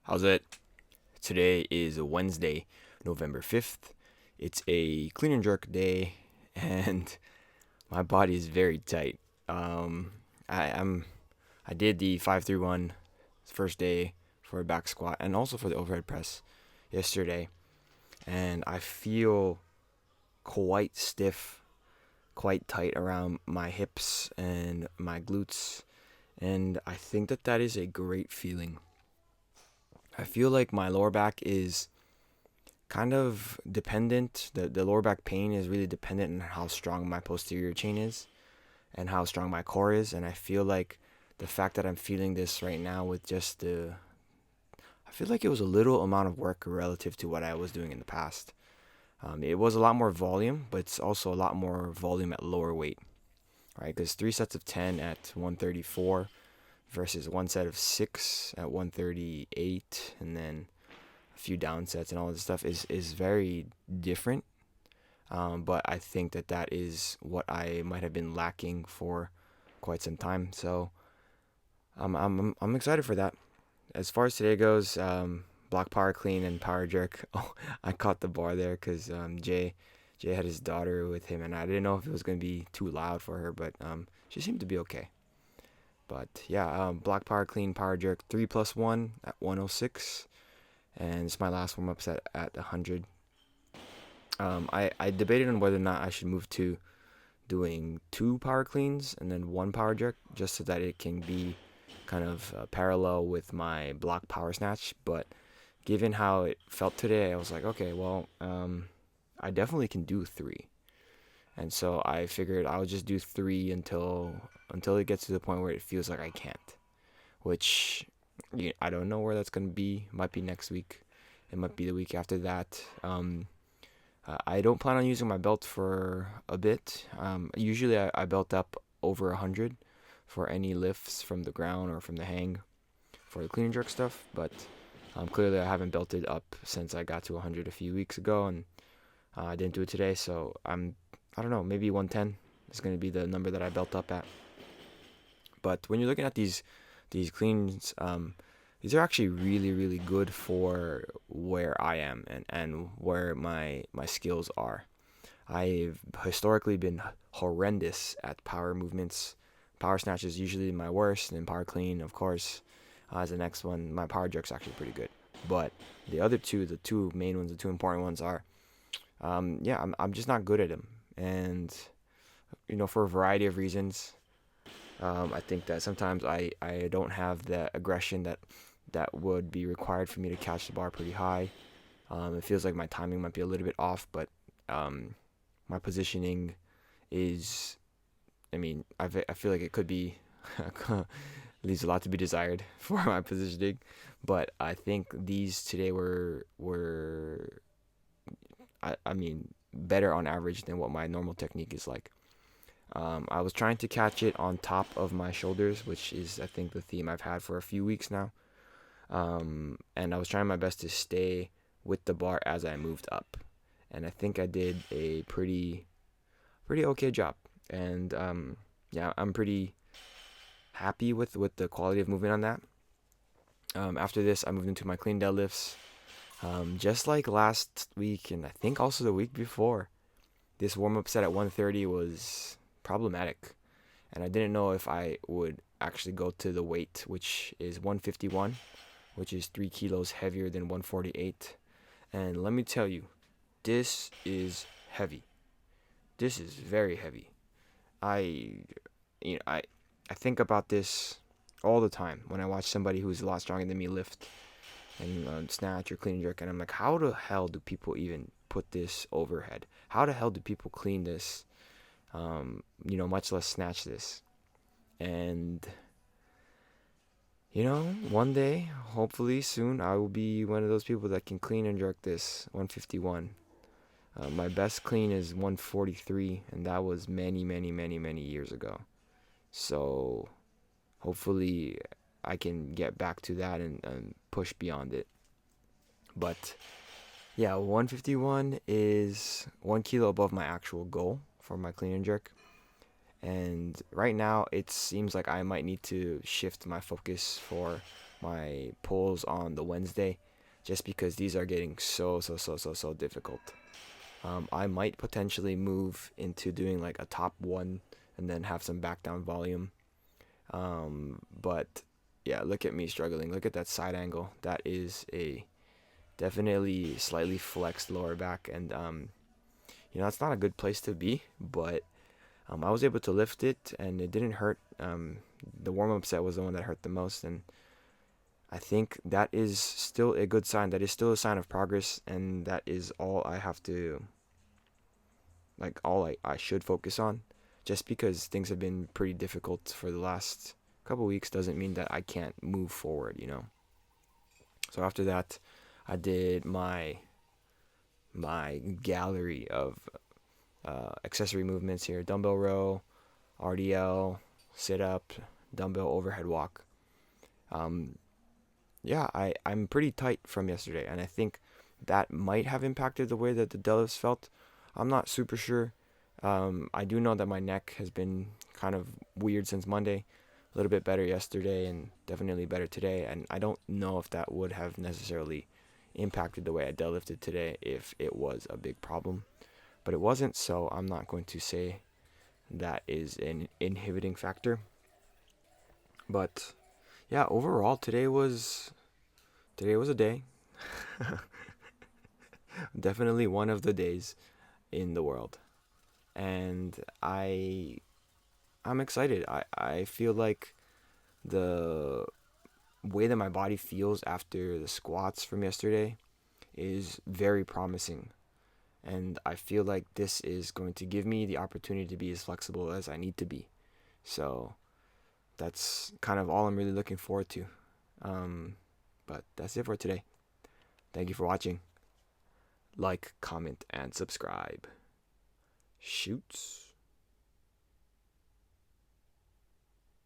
How's it? Today is Wednesday, November 5th. It's a clean and jerk day, and my body is very tight. Um, I'm I did the 531 first day for a back squat and also for the overhead press yesterday, and I feel quite stiff, quite tight around my hips and my glutes, and I think that is a great feeling. I feel like my lower back is kind of dependent. The lower back pain is really dependent on how strong my posterior chain is and how strong my core is. And I feel like the fact that I'm feeling this right now with just I feel like it was a little amount of work relative to what I was doing in the past. It was a lot more volume, but it's also a lot more volume at lower weight, right? Because 3 sets of 10 at 134 versus one set of 6 at 138, and then a few down sets and all this stuff is very different. But I think that is what I might have been lacking for quite some time. So I'm excited for that. As far as today goes, block power clean and power jerk. Oh, I caught the bar there because Jay had his daughter with him, and I didn't know if it was gonna be too loud for her, but she seemed to be okay. But yeah, block power clean, power jerk, 3+1 at 106, and it's my last warm up set at 100. I debated on whether or not I should move to doing two power cleans and then one power jerk, just so that it can be kind of parallel with my block power snatch. But given how it felt today, I was like, okay, well, I definitely can do three, and so I figured I would just do three until it gets to the point where it feels like I can't. Which I don't know where that's gonna be. It might be next week. It might be the week after that. I don't plan on using my belt for a bit. Usually I belt up over 100 for any lifts from the ground or from the hang for the clean and jerk stuff, but clearly I haven't belted up since I got to 100 a few weeks ago, and I didn't do it today, so I don't know, maybe 110 is going to be the number that I belt up at. But when you're looking at these cleans, these are actually really good for where I am and where my skills are. I've historically been horrendous at power movements. Power snatch is usually my worst, and then power clean, of course, as the next one. My power jerk's actually pretty good, but the other two, the two main ones, the two important ones are, I'm just not good at them, and for a variety of reasons. I think that sometimes I don't have the aggression that would be required for me to catch the bar pretty high. It feels like my timing might be a little bit off, but my positioning is, I feel like it could be, leaves a lot to be desired for my positioning. But I think these today were better on average than what my normal technique is like. I was trying to catch it on top of my shoulders, which is, I think, the theme I've had for a few weeks now. And I was trying my best to stay with the bar as I moved up, and I think I did a pretty okay job. And yeah, I'm pretty happy with the quality of movement on that. After this, I moved into my clean deadlifts. Just like last week, and I think also the week before, this warm up set at 130 was problematic, and I didn't know if I would actually go to the weight, which is 151, which is 3 kilos heavier than 148. And let me tell you, this is heavy. This is very heavy. I, I think about this all the time when I watch somebody who's a lot stronger than me lift and snatch or clean and jerk, and I'm like, how the hell do people even put this overhead? How the hell do people clean this? Much less snatch this. And one day, hopefully soon, I will be one of those people that can clean and jerk this 151. My best clean is 143, and that was many years ago. So hopefully I can get back to that and push beyond it. But yeah, 151 is 1 kilo above my actual goal for my clean and jerk. And right now, it seems like I might need to shift my focus for my pulls on the Wednesday, just because these are getting so difficult. I might potentially move into doing like a top one and then have some back down volume. But yeah, look at me struggling. Look at that side angle. That is a definitely slightly flexed lower back, and it's not a good place to be. But I was able to lift it, and it didn't hurt. The warm up set was the one that hurt the most, and I think that is still a good sign. That is still a sign of progress, and that is all I have to, like, all I should focus on. Just because things have been pretty difficult for the last couple weeks doesn't mean that I can't move forward. So after that, I did my gallery of accessory movements here: dumbbell row, RDL, sit up, dumbbell overhead walk. Yeah, I'm pretty tight from yesterday, and I think that might have impacted the way that the deadlifts felt. I'm not super sure. I do know that my neck has been kind of weird since Monday. A little bit better yesterday, and definitely better today. And I don't know if that would have necessarily impacted the way I deadlifted today if it was a big problem. But it wasn't, so I'm not going to say that is an inhibiting factor. But yeah, overall today was a day. Definitely one of the days in the world. And I'm excited. I feel like the way that my body feels after the squats from yesterday is very promising. And I feel like this is going to give me the opportunity to be as flexible as I need to be. So that's kind of all I'm really looking forward to. But that's it for today. Thank you for watching. Like, comment, and subscribe. Shoots.